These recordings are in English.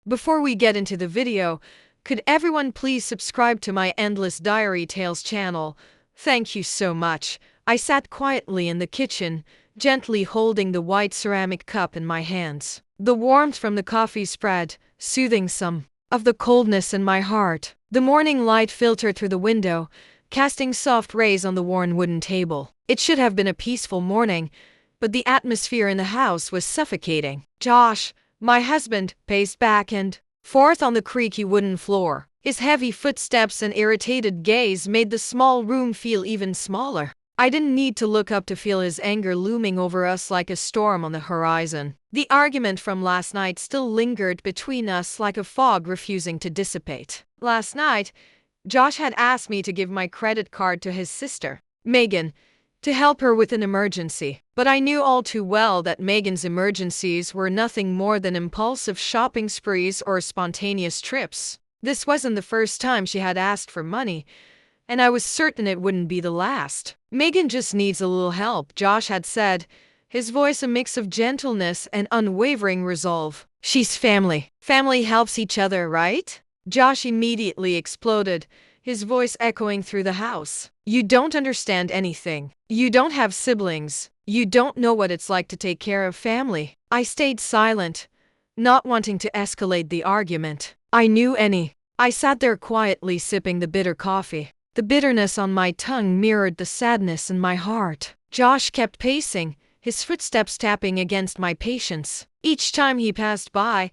Before we get into the video, could everyone please subscribe to my Endless Diary Tales channel? Thank you so much. I sat quietly in the kitchen, gently holding the white ceramic cup in my hands. The warmth from the coffee spread, soothing some of the coldness in my heart. The morning light filtered through the window, casting soft rays on the worn wooden table. It should have been a peaceful morning, but the atmosphere in the house was suffocating. Josh, my husband, paced back and forth on the creaky wooden floor. His heavy footsteps and irritated gaze made the small room feel even smaller. I didn't need to look up to feel his anger looming over us like a storm on the horizon. The argument from last night still lingered between us like a fog refusing to dissipate. Last night, Josh had asked me to give my credit card to his sister, Megan, to help her with an emergency. But I knew all too well that Megan's emergencies were nothing more than impulsive shopping sprees or spontaneous trips. This wasn't the first time she had asked for money, and I was certain it wouldn't be the last. Megan just needs a little help, Josh had said, his voice a mix of gentleness and unwavering resolve. She's family. Family helps each other, right? Josh immediately exploded, his voice echoing through the house. You don't understand anything. You don't have siblings. You don't know what it's like to take care of family. I stayed silent, not wanting to escalate the argument. I sat there quietly sipping the bitter coffee. The bitterness on my tongue mirrored the sadness in my heart. Josh kept pacing, his footsteps tapping against my patience. Each time he passed by,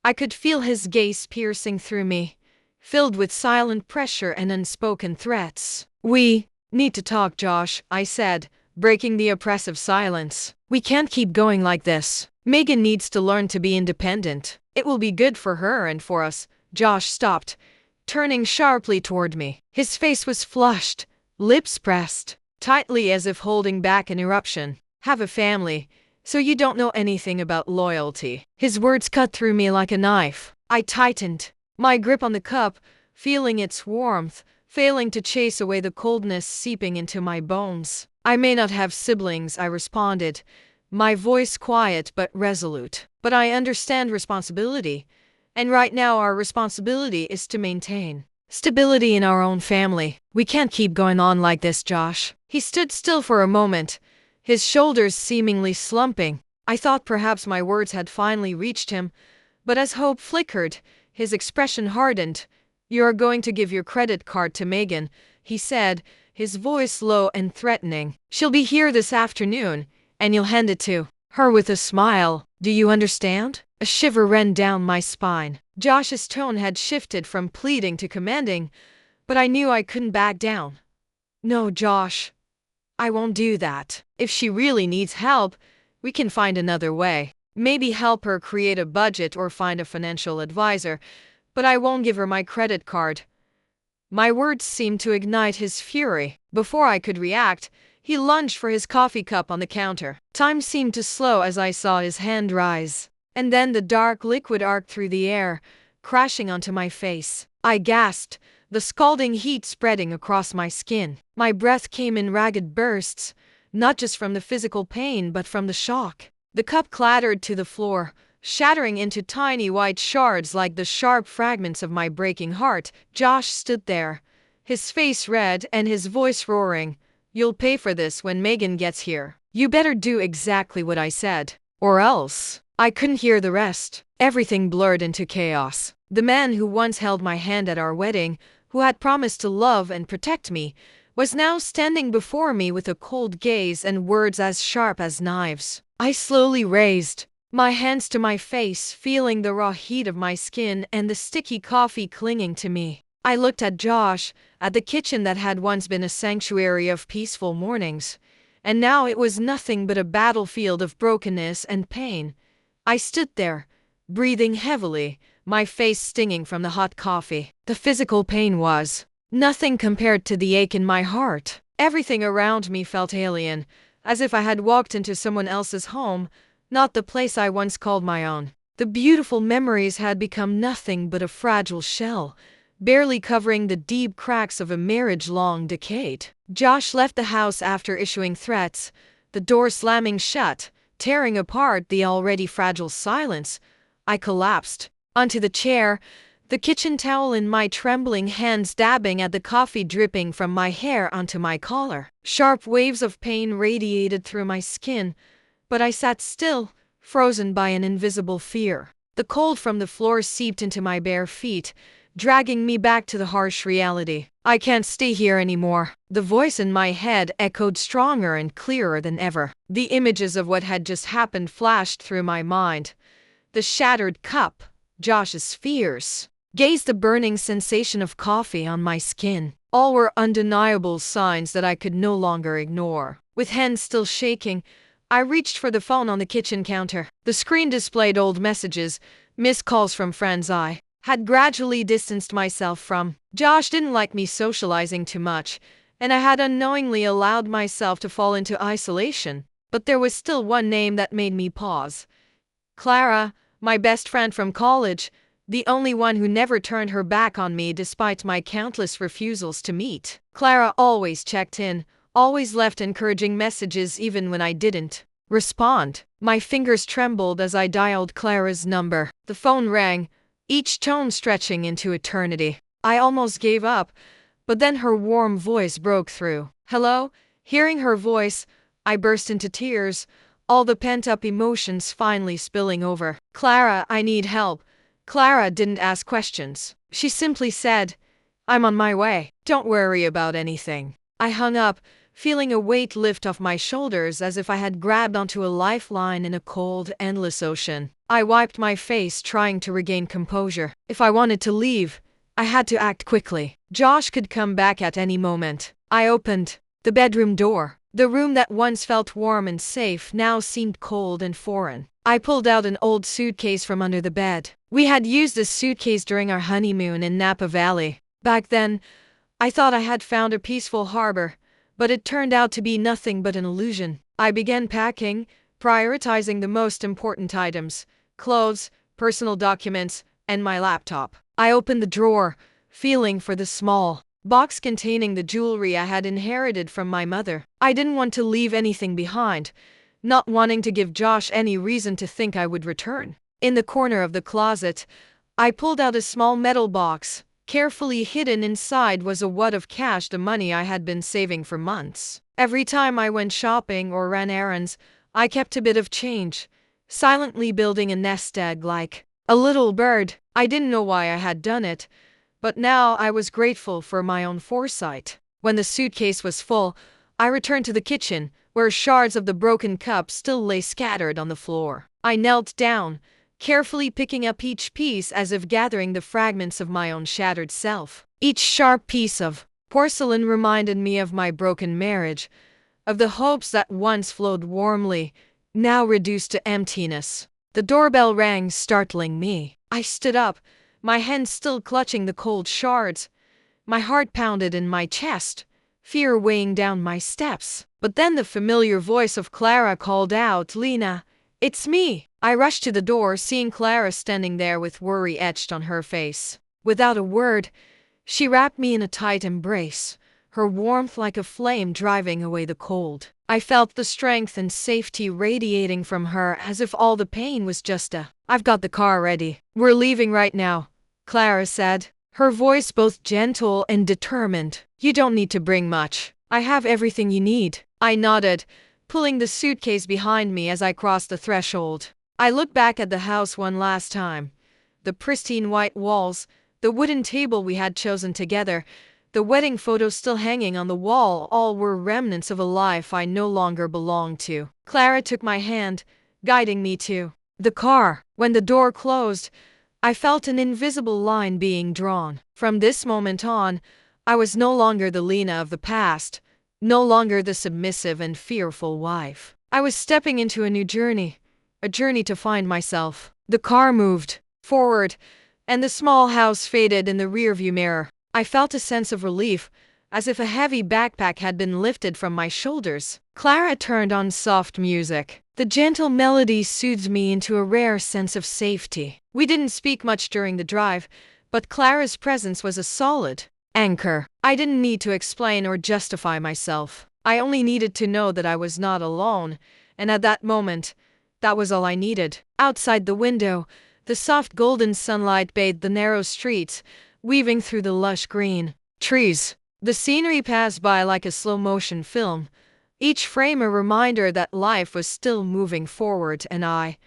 I could feel his gaze piercing through me, filled with silent pressure and unspoken threats. We need to talk, Josh, I said, breaking the oppressive silence. We can't keep going like this. Megan needs to learn to be independent. It will be good for her and for us. Josh stopped, turning sharply toward me. His face was flushed, lips pressed tightly as if holding back an eruption. Have a family, so you don't know anything about loyalty. His words cut through me like a knife. I tightened my grip on the cup, feeling its warmth, failing to chase away the coldness seeping into my bones. I may not have siblings, I responded, my voice quiet but resolute. But I understand responsibility, and right now our responsibility is to maintain stability in our own family. We can't keep going on like this, Josh. He stood still for a moment, his shoulders seemingly slumping. I thought perhaps my words had finally reached him, but as hope flickered, his expression hardened. You're going to give your credit card to Megan, he said, his voice low and threatening. She'll be here this afternoon, and you'll hand it to her with a smile. Do you understand? A shiver ran down my spine. Josh's tone had shifted from pleading to commanding, but I knew I couldn't back down. No, Josh, I won't do that. If she really needs help, we can find another way. Maybe help her create a budget or find a financial advisor, but I won't give her my credit card. My words seemed to ignite his fury. Before I could react, he lunged for his coffee cup on the counter. Time seemed to slow as I saw his hand rise, and then the dark liquid arced through the air, crashing onto my face. I gasped, the scalding heat spreading across my skin. My breath came in ragged bursts, not just from the physical pain but from the shock. The cup clattered to the floor, shattering into tiny white shards like the sharp fragments of my breaking heart. Josh stood there, his face red and his voice roaring. You'll pay for this when Megan gets here. You better do exactly what I said, or else. I couldn't hear the rest. Everything blurred into chaos. The man who once held my hand at our wedding, who had promised to love and protect me, was now standing before me with a cold gaze and words as sharp as knives. I slowly raised my hands to my face, feeling the raw heat of my skin and the sticky coffee clinging to me. I looked at Josh, at the kitchen that had once been a sanctuary of peaceful mornings, and now it was nothing but a battlefield of brokenness and pain. I stood there, breathing heavily, my face stinging from the hot coffee. The physical pain was nothing compared to the ache in my heart. Everything around me felt alien, as if I had walked into someone else's home, not the place I once called my own. The beautiful memories had become nothing but a fragile shell, barely covering the deep cracks of a marriage long decayed. Josh left the house after issuing threats, the door slamming shut, tearing apart the already fragile silence. I collapsed, onto the chair, the kitchen towel in my trembling hands dabbing at the coffee dripping from my hair onto my collar. Sharp waves of pain radiated through my skin, but I sat still, frozen by an invisible fear. The cold from the floor seeped into my bare feet, dragging me back to the harsh reality. I can't stay here anymore. The voice in my head echoed stronger and clearer than ever. The images of what had just happened flashed through my mind. The shattered cup, Josh's fears, the burning sensation of coffee on my skin. All were undeniable signs that I could no longer ignore. With hands still shaking, I reached for the phone on the kitchen counter. The screen displayed old messages, missed calls from friends I had gradually distanced myself from. Josh didn't like me socializing too much, and I had unknowingly allowed myself to fall into isolation. But there was still one name that made me pause. Clara, my best friend from college, the only one who never turned her back on me despite my countless refusals to meet. Clara always checked in, always left encouraging messages even when I didn't respond. My fingers trembled as I dialed Clara's number. The phone rang, each tone stretching into eternity. I almost gave up, but then her warm voice broke through. Hello? Hearing her voice, I burst into tears, all the pent-up emotions finally spilling over. Clara, I need help. Clara didn't ask questions. She simply said, I'm on my way. Don't worry about anything. I hung up, feeling a weight lift off my shoulders as if I had grabbed onto a lifeline in a cold, endless ocean. I wiped my face, trying to regain composure. If I wanted to leave, I had to act quickly. Josh could come back at any moment. I opened the bedroom door. The room that once felt warm and safe now seemed cold and foreign. I pulled out an old suitcase from under the bed. We had used this suitcase during our honeymoon in Napa Valley. Back then, I thought I had found a peaceful harbor, but it turned out to be nothing but an illusion. I began packing, prioritizing the most important items: clothes, personal documents, and my laptop. I opened the drawer, feeling for the small box containing the jewelry I had inherited from my mother. I didn't want to leave anything behind, not wanting to give Josh any reason to think I would return. In the corner of the closet, I pulled out a small metal box. Carefully hidden inside was a wad of cash, the money I had been saving for months. Every time I went shopping or ran errands, I kept a bit of change, silently building a nest egg like a little bird. I didn't know why I had done it, but now I was grateful for my own foresight. When the suitcase was full, I returned to the kitchen, where shards of the broken cup still lay scattered on the floor. I knelt down, carefully picking up each piece as if gathering the fragments of my own shattered self. Each sharp piece of porcelain reminded me of my broken marriage, of the hopes that once flowed warmly, now reduced to emptiness. The doorbell rang, startling me. I stood up, my hands still clutching the cold shards. My heart pounded in my chest, fear weighing down my steps. But then the familiar voice of Clara called out, Lena, it's me. I rushed to the door, seeing Clara standing there with worry etched on her face. Without a word, she wrapped me in a tight embrace, her warmth like a flame driving away the cold. I felt the strength and safety radiating from her, as if all the pain was just I've got the car ready. We're leaving right now, Clara said, her voice both gentle and determined. You don't need to bring much. I have everything you need. I nodded, pulling the suitcase behind me as I crossed the threshold. I looked back at the house one last time. The pristine white walls, the wooden table we had chosen together, the wedding photos still hanging on the wall, all were remnants of a life I no longer belonged to. Clara took my hand, guiding me to the car. When the door closed, I felt an invisible line being drawn. From this moment on, I was no longer the Lena of the past, no longer the submissive and fearful wife. I was stepping into a new journey, a journey to find myself. The car moved forward, and the small house faded in the rearview mirror. I felt a sense of relief, as if a heavy backpack had been lifted from my shoulders. Clara turned on soft music. The gentle melody soothed me into a rare sense of safety. We didn't speak much during the drive, but Clara's presence was a solid anchor. I didn't need to explain or justify myself. I only needed to know that I was not alone, and at that moment, that was all I needed. Outside the window, The soft golden sunlight bathed the narrow streets, weaving through the lush green trees. The scenery passed by like a slow-motion film, each frame a reminder that life was still moving forward, and I,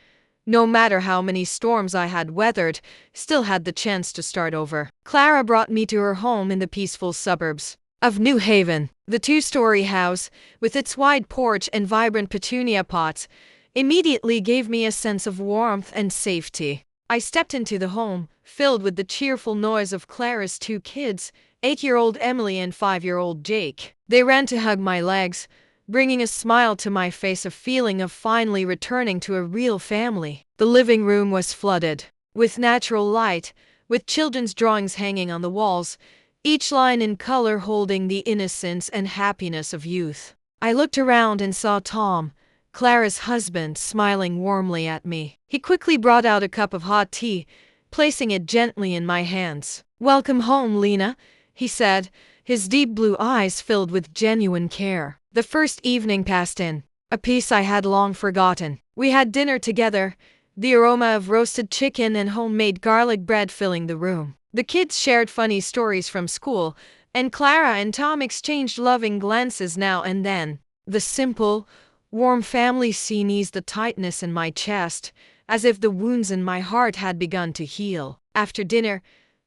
no matter how many storms I had weathered, still had the chance to start over. Clara brought me to her home in the peaceful suburbs of New Haven. The two-story house, with its wide porch and vibrant petunia pots, immediately gave me a sense of warmth and safety. I stepped into the home, filled with the cheerful noise of Clara's two kids, 8-year-old Emily and 5-year-old Jake. They ran to hug my legs, bringing a smile to my face, a feeling of finally returning to a real family. The living room was flooded with natural light, with children's drawings hanging on the walls, each line in color holding the innocence and happiness of youth. I looked around and saw Tom, Clara's husband, smiling warmly at me. He quickly brought out a cup of hot tea, placing it gently in my hands. "Welcome home, Lena," he said, his deep blue eyes filled with genuine care. The first evening passed in a peace I had long forgotten. We had dinner together, the aroma of roasted chicken and homemade garlic bread filling the room. The kids shared funny stories from school, and Clara and Tom exchanged loving glances now and then. The simple, warm family scene eased the tightness in my chest, as if the wounds in my heart had begun to heal. After dinner,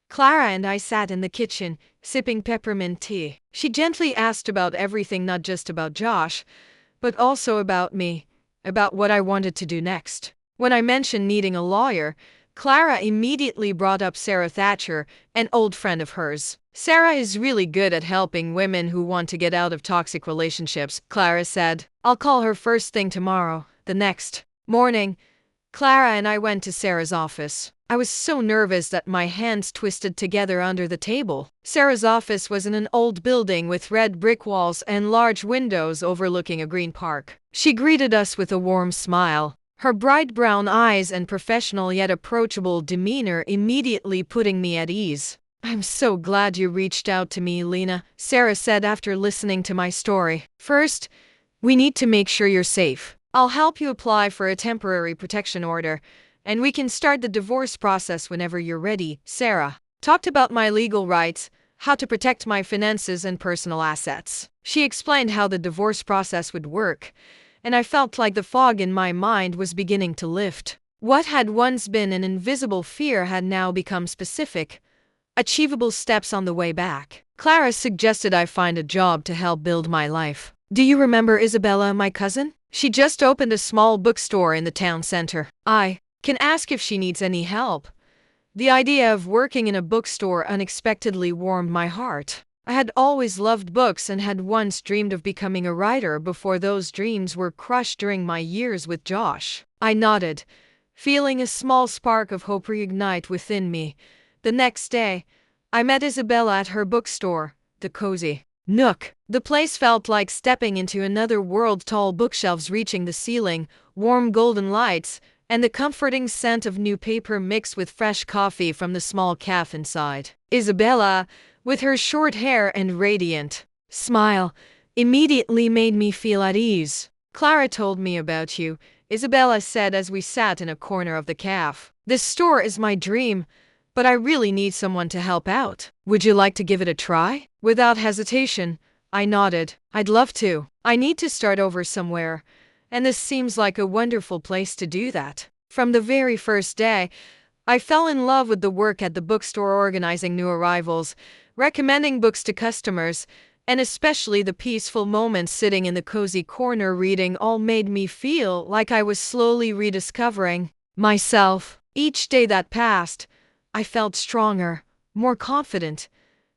Clara and I sat in the kitchen, sipping peppermint tea. She gently asked about everything, not just about Josh, but also about me, about what I wanted to do next. When I mentioned needing a lawyer, Clara immediately brought up Sarah Thatcher, an old friend of hers. "Sarah is really good at helping women who want to get out of toxic relationships," Clara said. "I'll call her first thing tomorrow." The next morning, Clara and I went to Sarah's office. I was so nervous that my hands twisted together under the table. Sarah's office was in an old building with red brick walls and large windows overlooking a green park. She greeted us with a warm smile, her bright brown eyes and professional yet approachable demeanor immediately putting me at ease. "I'm so glad you reached out to me, Lena," Sarah said after listening to my story. "First, we need to make sure you're safe. I'll help you apply for a temporary protection order, and we can start the divorce process whenever you're ready." Sarah talked about my legal rights, how to protect my finances and personal assets. She explained how the divorce process would work, and I felt like the fog in my mind was beginning to lift. What had once been an invisible fear had now become specific, achievable steps on the way back. Clara suggested I find a job to help build my life. "Do you remember Isabella, my cousin? She just opened a small bookstore in the town center. I can ask if she needs any help." The idea of working in a bookstore unexpectedly warmed my heart. I had always loved books and had once dreamed of becoming a writer before those dreams were crushed during my years with Josh. I nodded, feeling a small spark of hope reignite within me. The next day, I met Isabella at her bookstore, the Cozy Nook. The place felt like stepping into another world, tall bookshelves reaching the ceiling, warm golden lights, and the comforting scent of new paper mixed with fresh coffee from the small cafe inside. Isabella, with her short hair and radiant smile, immediately made me feel at ease. "Clara told me about you," Isabella said as we sat in a corner of the cafe. "This store is my dream, but I really need someone to help out. Would you like to give it a try?" Without hesitation, I nodded. "I'd love to. I need to start over somewhere, and this seems like a wonderful place to do that." From the very first day, I fell in love with the work at the bookstore, organizing new arrivals, recommending books to customers, and especially the peaceful moments sitting in the cozy corner reading all made me feel like I was slowly rediscovering myself. Each day that passed, I felt stronger, more confident,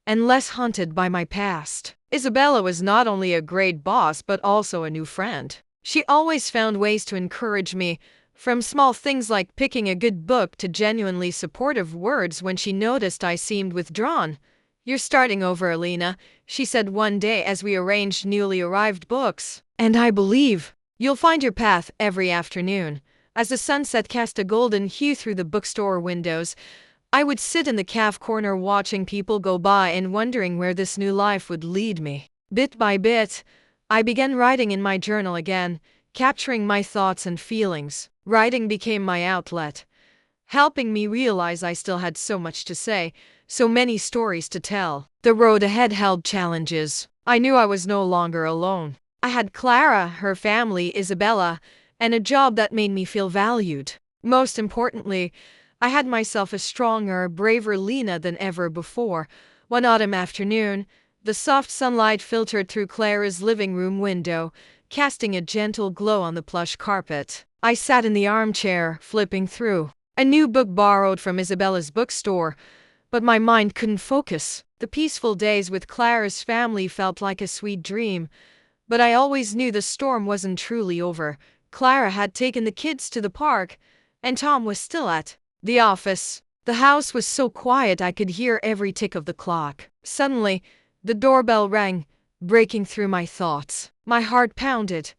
and less haunted by my past. Isabella was not only a great boss but also a new friend. She always found ways to encourage me, from small things like picking a good book to genuinely supportive words when she noticed I seemed withdrawn. "You're starting over, Alina," she said one day as we arranged newly arrived books. "And I believe you'll find your path." Every afternoon, as the sunset cast a golden hue through the bookstore windows, I would sit in the cafe corner watching people go by and wondering where this new life would lead me. Bit by bit, I began writing in my journal again, capturing my thoughts and feelings. Writing became my outlet, helping me realize I still had so much to say, so many stories to tell. The road ahead held challenges. I knew I was no longer alone. I had Clara, her family, Isabella, and a job that made me feel valued. Most importantly, I had myself a stronger, braver Lena than ever before. One autumn afternoon, the soft sunlight filtered through Clara's living room window, casting a gentle glow on the plush carpet. I sat in the armchair, flipping through a new book borrowed from Isabella's bookstore, but my mind couldn't focus. The peaceful days with Clara's family felt like a sweet dream, but I always knew the storm wasn't truly over. Clara had taken the kids to the park, and Tom was still at the office. The house was so quiet I could hear every tick of the clock. Suddenly, the doorbell rang, breaking through my thoughts. My heart pounded,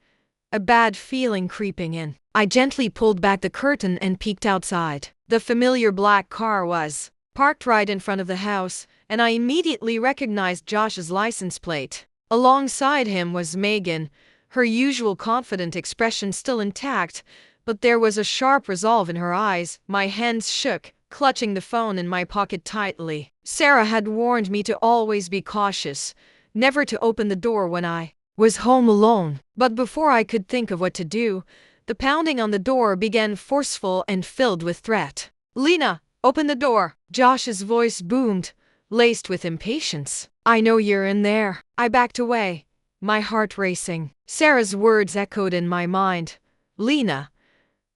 a bad feeling creeping in. I gently pulled back the curtain and peeked outside. The familiar black car was parked right in front of the house, and I immediately recognized Josh's license plate. Alongside him was Megan, her usual confident expression still intact, but there was a sharp resolve in her eyes. My hands shook, clutching the phone in my pocket tightly. Sarah had warned me to always be cautious, never to open the door when I was home alone. But before I could think of what to do, the pounding on the door began, forceful and filled with threat. "Lena, open the door!" Josh's voice boomed, laced with impatience. "I know you're in there." I backed away, my heart racing. Sarah's words echoed in my mind. "Lena,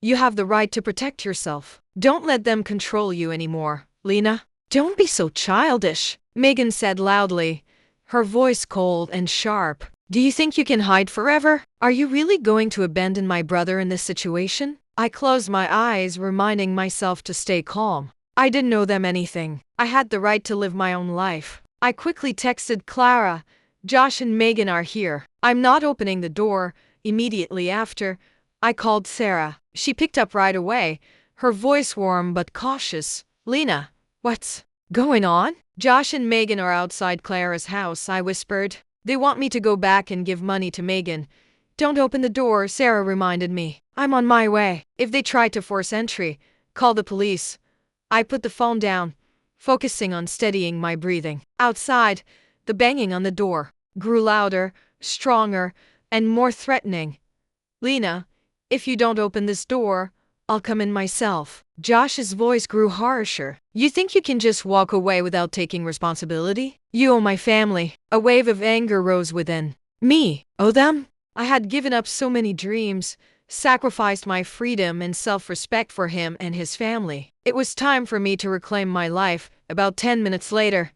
you have the right to protect yourself. Don't let them control you anymore, Lena." "Don't be so childish," Megan said loudly, her voice cold and sharp. "Do you think you can hide forever? Are you really going to abandon my brother in this situation?" I closed my eyes, reminding myself to stay calm. I didn't owe them anything. I had the right to live my own life. I quickly texted Clara, "Josh and Megan are here. I'm not opening the door." Immediately after, I called Sarah. She picked up right away, her voice warm but cautious. "Lena, what's going on?" "Josh and Megan are outside Clara's house," I whispered. "They want me to go back and give money to Megan." "Don't open the door," Sarah reminded me. "I'm on my way. If they try to force entry, call the police." I put the phone down, focusing on steadying my breathing. Outside, the banging on the door grew louder, stronger, and more threatening. "Lena, if you don't open this door, I'll come in myself." Josh's voice grew harsher. "You think you can just walk away without taking responsibility? You owe my family." A wave of anger rose within me. Owe them? I had given up so many dreams, sacrificed my freedom and self-respect for him and his family. It was time for me to reclaim my life. About 10 minutes later,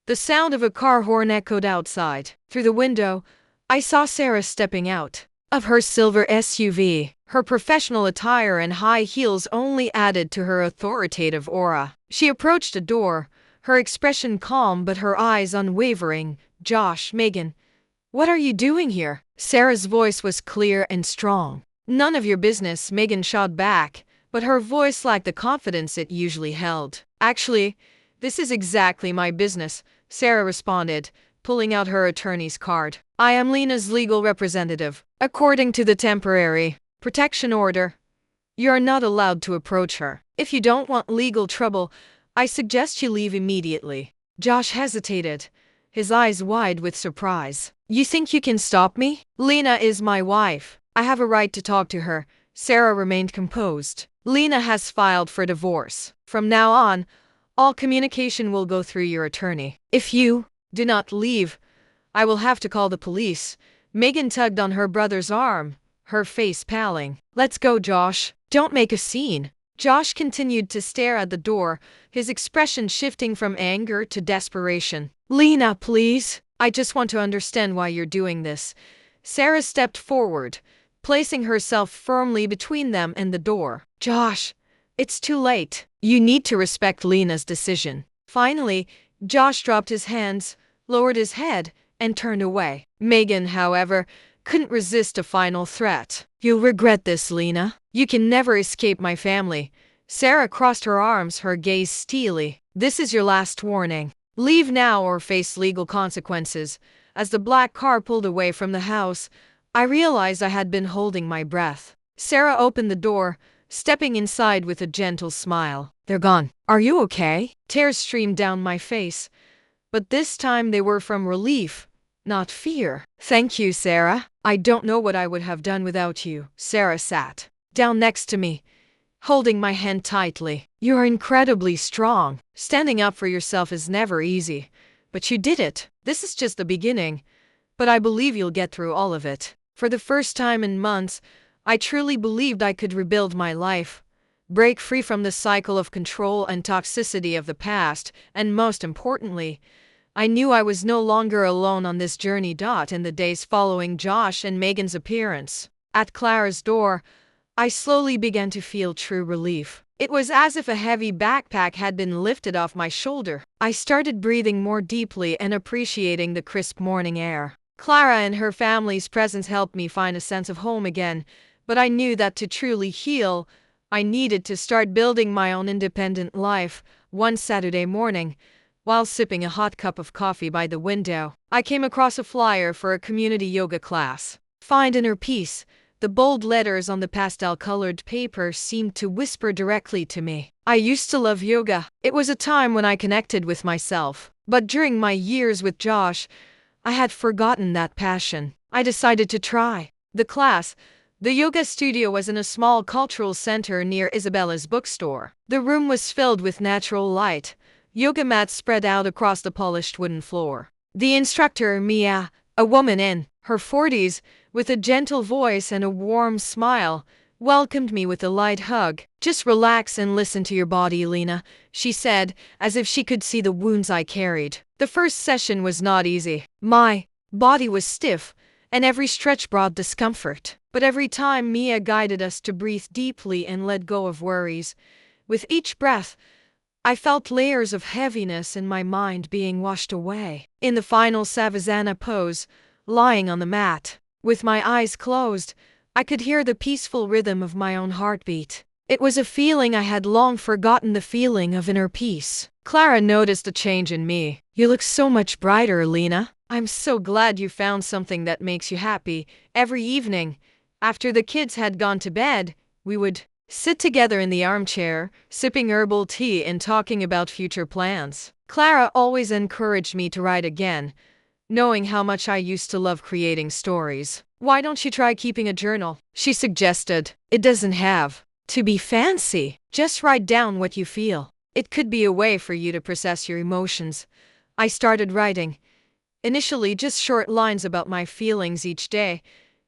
the sound of a car horn echoed outside. Through the window, I saw Sarah stepping out of her silver SUV. Her professional attire and high heels only added to her authoritative aura. She approached the door, her expression calm but her eyes unwavering. "Josh, Megan, what are you doing here?" Sarah's voice was clear and strong. "None of your business," Megan shot back, but her voice lacked the confidence it usually held. "Actually, this is exactly my business," Sarah responded, pulling out her attorney's card. "I am Lena's legal representative. According to the temporary protection order, you're not allowed to approach her. If you don't want legal trouble, I suggest you leave immediately." Josh hesitated, his eyes wide with surprise. "You think you can stop me? Lena is my wife. I have a right to talk to her." Sarah remained composed. "Lena has filed for divorce. From now on, all communication will go through your attorney. If you do not leave, I will have to call the police." Megan tugged on her brother's arm, her face paling. "Let's go, Josh. Don't make a scene." Josh continued to stare at the door, his expression shifting from anger to desperation. "Lena, please. I just want to understand why you're doing this." Sarah stepped forward, placing herself firmly between them and the door. "Josh, it's too late. You need to respect Lena's decision." Finally, Josh dropped his hands, lowered his head, and turned away. Megan, however, couldn't resist a final threat. "You'll regret this, Lena. You can never escape my family." Sarah crossed her arms, her gaze steely. "This is your last warning. Leave now or face legal consequences." As the black car pulled away from the house, I realized I had been holding my breath. Sarah opened the door, stepping inside with a gentle smile. "They're gone. Are you okay?" Tears streamed down my face, but this time they were from relief, not fear. "Thank you, Sarah. I don't know what I would have done without you." Sarah sat down next to me, holding my hand tightly. "You're incredibly strong. Standing up for yourself is never easy, but you did it. This is just the beginning, but I believe you'll get through all of it." For the first time in months, I truly believed I could rebuild my life, break free from the cycle of control and toxicity of the past, and most importantly, I knew I was no longer alone on this journey. In the days following Josh and Megan's appearance at Clara's door, I slowly began to feel true relief. It was as if a heavy backpack had been lifted off my shoulder. I started breathing more deeply and appreciating the crisp morning air. Clara and her family's presence helped me find a sense of home again, but I knew that to truly heal, I needed to start building my own independent life. One Saturday morning, while sipping a hot cup of coffee by the window, I came across a flyer for a community yoga class. "Find inner peace." The bold letters on the pastel-colored paper seemed to whisper directly to me. I used to love yoga. It was a time when I connected with myself. But during my years with Josh, I had forgotten that passion. I decided to try. The yoga studio was in a small cultural center near Isabella's bookstore. The room was filled with natural light, yoga mats spread out across the polished wooden floor. The instructor, Mia, a woman in her 40s, with a gentle voice and a warm smile, welcomed me with a light hug. "Just relax and listen to your body, Lena," she said, as if she could see the wounds I carried. The first session was not easy. My body was stiff, and every stretch brought discomfort. But every time Mia guided us to breathe deeply and let go of worries, with each breath, I felt layers of heaviness in my mind being washed away. In the final Savasana pose, lying on the mat, with my eyes closed, I could hear the peaceful rhythm of my own heartbeat. It was a feeling I had long forgotten, the feeling of inner peace. Clara noticed a change in me. "You look so much brighter, Lena. I'm so glad you found something that makes you happy." Every evening, after the kids had gone to bed, we would sit together in the armchair, sipping herbal tea and talking about future plans. Clara always encouraged me to write again, knowing how much I used to love creating stories. "Why don't you try keeping a journal?" she suggested. "It doesn't have to be fancy. Just write down what you feel. It could be a way for you to process your emotions." I started writing, initially just short lines about my feelings each day,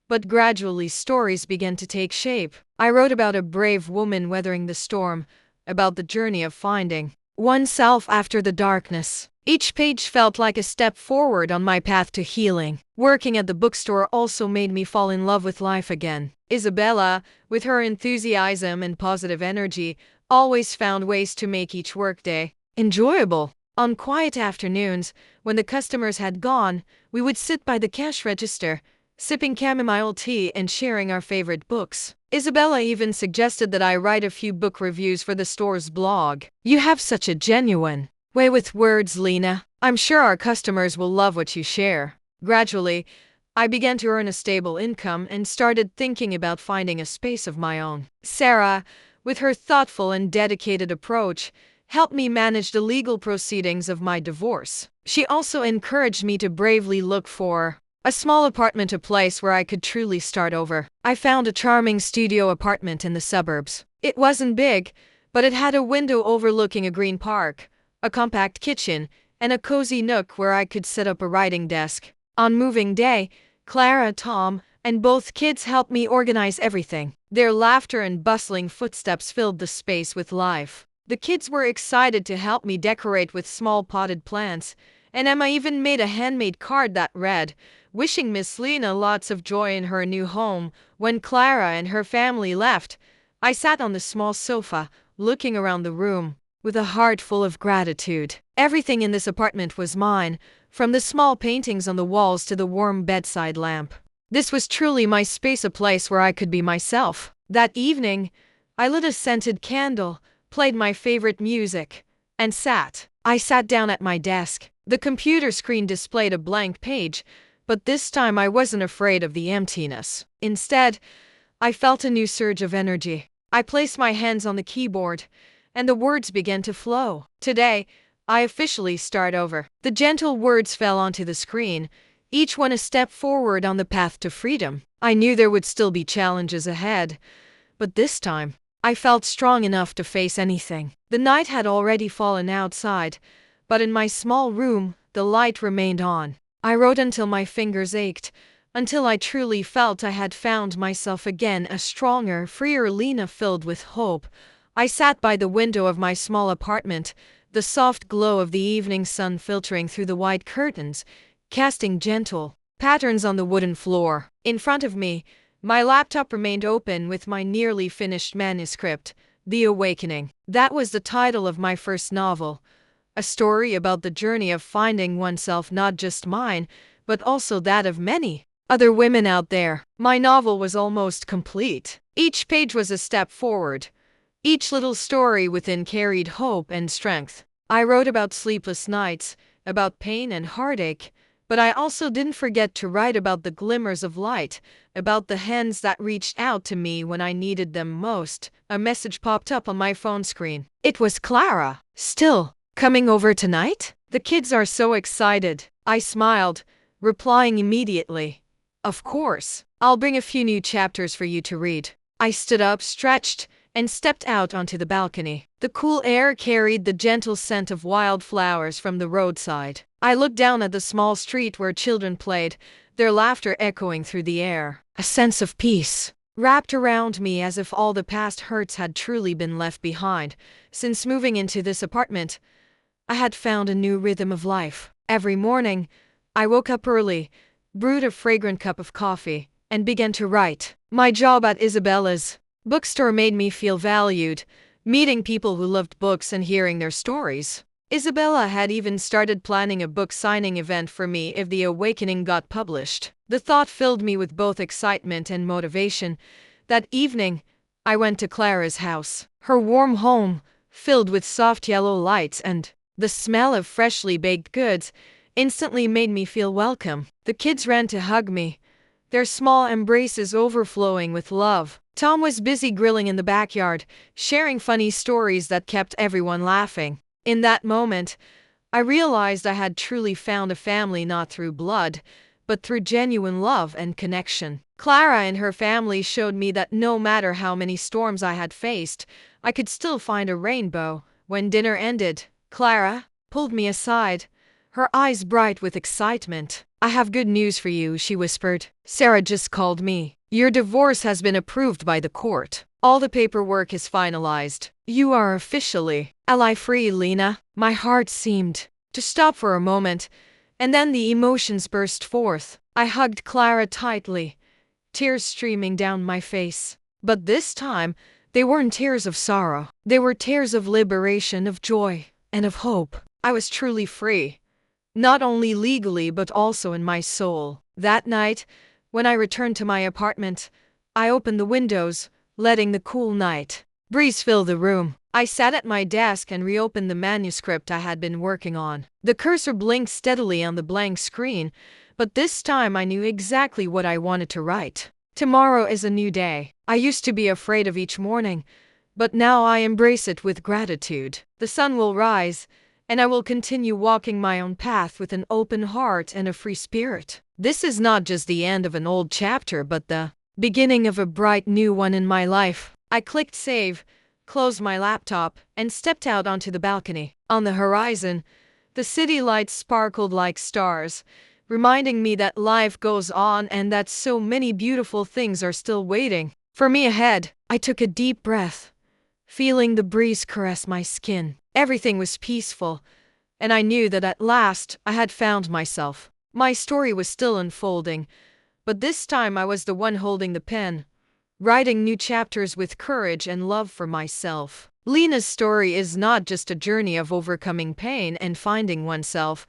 but gradually stories began to take shape. I wrote about a brave woman weathering the storm, about the journey of finding oneself after the darkness. Each page felt like a step forward on my path to healing. Working at the bookstore also made me fall in love with life again. Isabella, with her enthusiasm and positive energy, always found ways to make each workday enjoyable. On quiet afternoons, when the customers had gone, we would sit by the cash register, sipping chamomile tea and sharing our favorite books. Isabella even suggested that I write a few book reviews for the store's blog. "You have such a genuine way with words, Lena. I'm sure our customers will love what you share." Gradually, I began to earn a stable income and started thinking about finding a space of my own. Sarah, with her thoughtful and dedicated approach, helped me manage the legal proceedings of my divorce. She also encouraged me to bravely look for a small apartment, a place where I could truly start over. I found a charming studio apartment in the suburbs. It wasn't big, but it had a window overlooking a green park, a compact kitchen, and a cozy nook where I could set up a writing desk. On moving day, Clara, Tom, and both kids helped me organize everything. Their laughter and bustling footsteps filled the space with life. The kids were excited to help me decorate with small potted plants, and Emma even made a handmade card that read, wishing Miss Lena lots of joy in her new home. When Clara and her family left, I sat on the small sofa, looking around the room, with a heart full of gratitude. Everything in this apartment was mine, from the small paintings on the walls to the warm bedside lamp. This was truly my space, a place where I could be myself. That evening, I lit a scented candle, played my favorite music, and I sat down at my desk. The computer screen displayed a blank page, but this time I wasn't afraid of the emptiness. Instead, I felt a new surge of energy. I placed my hands on the keyboard, and the words began to flow. Today, I officially start over. The gentle words fell onto the screen, each one a step forward on the path to freedom. I knew there would still be challenges ahead, but this time, I felt strong enough to face anything. The night had already fallen outside, but in my small room, the light remained on. I wrote until my fingers ached, until I truly felt I had found myself again, a stronger, freer Lena filled with hope. I sat by the window of my small apartment, the soft glow of the evening sun filtering through the white curtains, casting gentle patterns on the wooden floor. In front of me, my laptop remained open with my nearly finished manuscript, The Awakening. That was the title of my first novel, a story about the journey of finding oneself, not just mine, but also that of many other women out there. My novel was almost complete. Each page was a step forward. Each little story within carried hope and strength. I wrote about sleepless nights, about pain and heartache, but I also didn't forget to write about the glimmers of light, about the hands that reached out to me when I needed them most. A message popped up on my phone screen. It was Clara. Still coming over tonight? The kids are so excited. I smiled, replying immediately. Of course. I'll bring a few new chapters for you to read. I stood up, stretched, and stepped out onto the balcony. The cool air carried the gentle scent of wildflowers from the roadside. I looked down at the small street where children played, their laughter echoing through the air. A sense of peace wrapped around me, as if all the past hurts had truly been left behind. Since moving into this apartment, I had found a new rhythm of life. Every morning, I woke up early, brewed a fragrant cup of coffee, and began to write. My job at Isabella's bookstore made me feel valued, meeting people who loved books and hearing their stories. Isabella had even started planning a book signing event for me if The Awakening got published. The thought filled me with both excitement and motivation. That evening, I went to Clara's house. Her warm home, filled with soft yellow lights and the smell of freshly baked goods, instantly made me feel welcome. The kids ran to hug me, their small embraces overflowing with love. Tom was busy grilling in the backyard, sharing funny stories that kept everyone laughing. In that moment, I realized I had truly found a family, not through blood, but through genuine love and connection. Clara and her family showed me that no matter how many storms I had faced, I could still find a rainbow. When dinner ended, Clara pulled me aside, her eyes bright with excitement. I have good news for you, she whispered. Sarah just called me. Your divorce has been approved by the court. All the paperwork is finalized. You are officially ally free, Lena. My heart seemed to stop for a moment, and then the emotions burst forth. I hugged Clara tightly, tears streaming down my face. But this time, they weren't tears of sorrow. They were tears of liberation, of joy, and of hope. I was truly free, not only legally but also in my soul. That night, when I returned to my apartment, I opened the windows, letting the cool night breeze fill the room. I sat at my desk and reopened the manuscript I had been working on. The cursor blinked steadily on the blank screen, but this time I knew exactly what I wanted to write. Tomorrow is a new day. I used to be afraid of each morning, but now I embrace it with gratitude. The sun will rise, and I will continue walking my own path with an open heart and a free spirit. This is not just the end of an old chapter, but the beginning of a bright new one in my life. I clicked save, closed my laptop, and stepped out onto the balcony. On the horizon, the city lights sparkled like stars, reminding me that life goes on and that so many beautiful things are still waiting for me ahead. I took a deep breath, feeling the breeze caress my skin. Everything was peaceful, and I knew that at last I had found myself. My story was still unfolding, but this time I was the one holding the pen, writing new chapters with courage and love for myself. Lena's story is not just a journey of overcoming pain and finding oneself,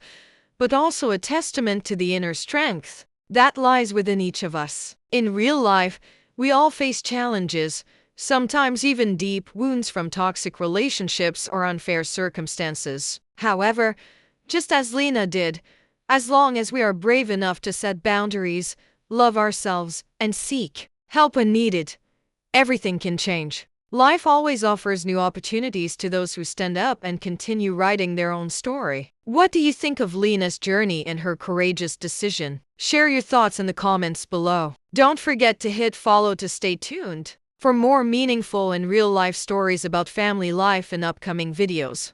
but also a testament to the inner strength that lies within each of us. In real life, we all face challenges, sometimes even deep wounds from toxic relationships or unfair circumstances. However, just as Lena did, as long as we are brave enough to set boundaries, love ourselves, and seek help when needed, everything can change. Life always offers new opportunities to those who stand up and continue writing their own story. What do you think of Lena's journey and her courageous decision? Share your thoughts in the comments below. Don't forget to hit follow to stay tuned for more meaningful and real-life stories about family life in upcoming videos.